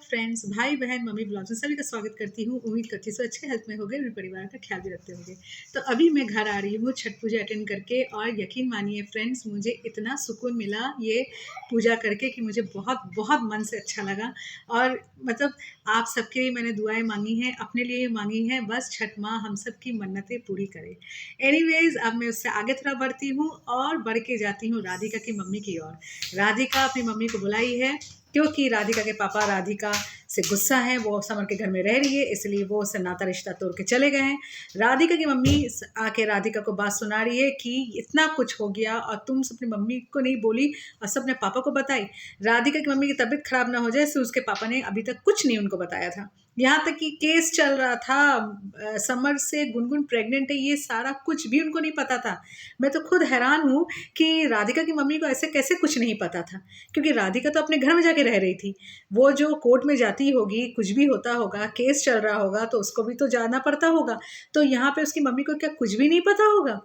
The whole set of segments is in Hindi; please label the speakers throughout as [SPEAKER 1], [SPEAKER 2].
[SPEAKER 1] फ्रेंड्स, भाई बहन, मम्मी ब्लॉग्स में सभी का स्वागत करती हूँ। उम्मीद करती हूँ सब अच्छे हेल्थ में होंगे, अपने परिवार का ख्याल भी रखते होंगे। तो अभी मैं घर आ रही हूँ छठ पूजा अटेंड करके, और यकीन मानिए फ्रेंड्स, मुझे इतना सुकून मिला ये पूजा करके कि मुझे बहुत बहुत मन से अच्छा लगा। और मतलब आप सबके लिए मैंने दुआएं मांगी हैं, अपने लिए भी मांगी हैं, बस छठ माँ हम सब की मन्नतें पूरी करे। एनीवेज, अब मैं उससे आगे थोड़ा बढ़ती हूँ और बढ़ के जाती हूँ राधिका की मम्मी की ओर। राधिका अपनी मम्मी को बुलाई है क्योंकि राधिका के पापा राधिका से गुस्सा है, वो समर के घर में रह रही है, इसलिए वो उससे नाता रिश्ता तोड़ के चले गए हैं। राधिका की मम्मी आके राधिका को बात सुना रही है कि इतना कुछ हो गया और तुम अपनी मम्मी को नहीं बोली और सब अपने पापा को बताई। राधिका की मम्मी की तबीयत खराब ना हो जाए इसलिए उसके पापा ने अभी तक कुछ नहीं उनको बताया था। यहाँ तक कि केस चल रहा था, समर से गुनगुन प्रेग्नेंट है, ये सारा कुछ भी उनको नहीं पता था। मैं तो खुद हैरान हूँ कि राधिका की मम्मी को ऐसे कैसे कुछ नहीं पता था, क्योंकि राधिका तो अपने घर में जाके रह रही थी। वो जो कोर्ट में जाती होगी, कुछ भी होता होगा, केस चल रहा होगा, तो उसको भी तो जाना पड़ता होगा। तो यहाँ पे उसकी मम्मी को क्या कुछ भी नहीं पता होगा?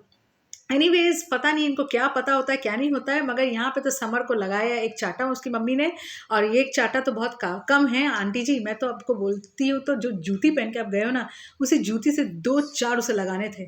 [SPEAKER 1] एनीवेज, पता नहीं इनको क्या पता होता है क्या नहीं होता है, मगर यहाँ पे तो समर को लगाया एक चाटा उसकी मम्मी ने, और ये एक चाटा तो बहुत कम है। आंटी जी, मैं तो आपको बोलती हूँ, तो जो जूती पहन के आप गए हो ना, उसी जूती से 2-4 उसे लगाने थे।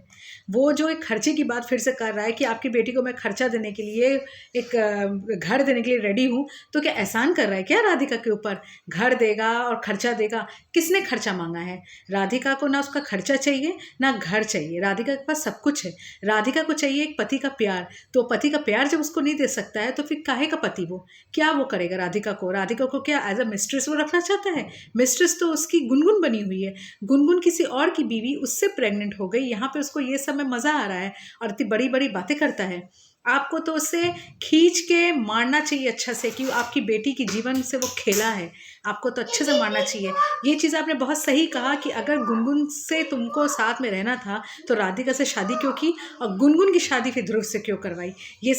[SPEAKER 1] वो जो एक खर्चे की बात फिर से कर रहा है कि आपकी बेटी को मैं खर्चा देने के लिए, एक घर देने के लिए रेडी हूँ, तो क्या एहसान कर रहा है क्या राधिका के ऊपर? घर देगा और खर्चा देगा। किसने खर्चा मांगा है? राधिका को ना उसका खर्चा चाहिए ना घर चाहिए, राधिका के पास सब कुछ है। राधिका को चाहिए एक पति का प्यार, तो पति का प्यार जब उसको नहीं दे सकता है तो फिर काहे का पति? वो क्या वो करेगा? राधिका को क्या एज अ मिस्ट्रेस वो रखना चाहता है? मिस्ट्रेस तो उसकी गुनगुन बनी हुई है। गुनगुन किसी और की बीवी, उससे प्रेग्नेंट हो गई। यहाँ पे उसको ये सब में मजा आ रहा है और इतनी बड़ी बड़ी बातें करता है। आपको तो उसे खींच के मारना चाहिए अच्छा से, कि आपकी बेटी की जीवन से वो खेला है। आपको तो अच्छे से मारना चाहिए। ये चीज़ आपने बहुत सही कहा कि अगर गुनगुन से तुमको साथ में रहना था तो राधिका से शादी क्यों की, और गुनगुन की शादी फिर ध्रुव से क्यों करवाई? ये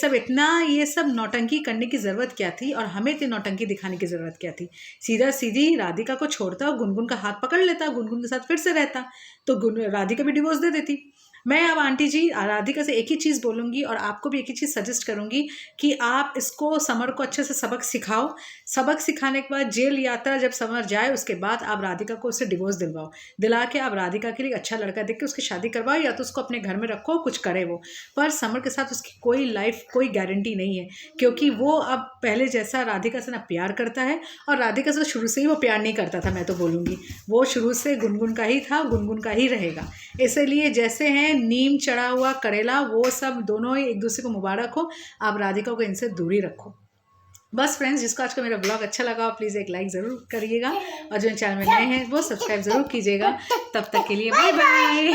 [SPEAKER 1] सब नौटंकी करने की ज़रूरत क्या थी, और हमें इतनी नौटंकी दिखाने की ज़रूरत क्या थी? सीधा सीधी राधिका को छोड़ता और गुनगुन का हाथ पकड़ लेता, गुनगुन के साथ फिर से रहता, तो राधिका भी डिवोर्स दे देती। मैं अब आंटी जी राधिका से एक ही चीज़ बोलूँगी और आपको भी एक ही चीज़ सजेस्ट करूँगी कि आप इसको, समर को अच्छे से सबक सिखाओ। सबक सिखाने के बाद जेल यात्रा जब समर जाए उसके बाद आप राधिका को उससे डिवोर्स दिलवाओ। दिला के आप राधिका के लिए अच्छा लड़का देख के उसकी शादी करवाओ, या तो उसको अपने घर में रखो, कुछ करे वो। पर समर के साथ उसकी कोई लाइफ, कोई गारंटी नहीं है, क्योंकि वो अब पहले जैसा राधिका से ना प्यार करता है, और राधिका से शुरू से ही वो प्यार नहीं करता था। मैं तो बोलूँगी वो शुरू से गुनगुन का ही था, गुनगुन का ही रहेगा। इसलिए जैसे हैं नीम चढ़ा हुआ करेला, वो सब दोनों ही एक दूसरे को मुबारक हो। आप राधिका को इनसे दूरी रखो। बस फ्रेंड्स, जिसको आज का मेरा ब्लॉग अच्छा लगा प्लीज़ एक लाइक ज़रूर करिएगा, और जो चैनल में नए हैं वो सब्सक्राइब ज़रूर कीजिएगा। तब तक के लिए बाय बाय।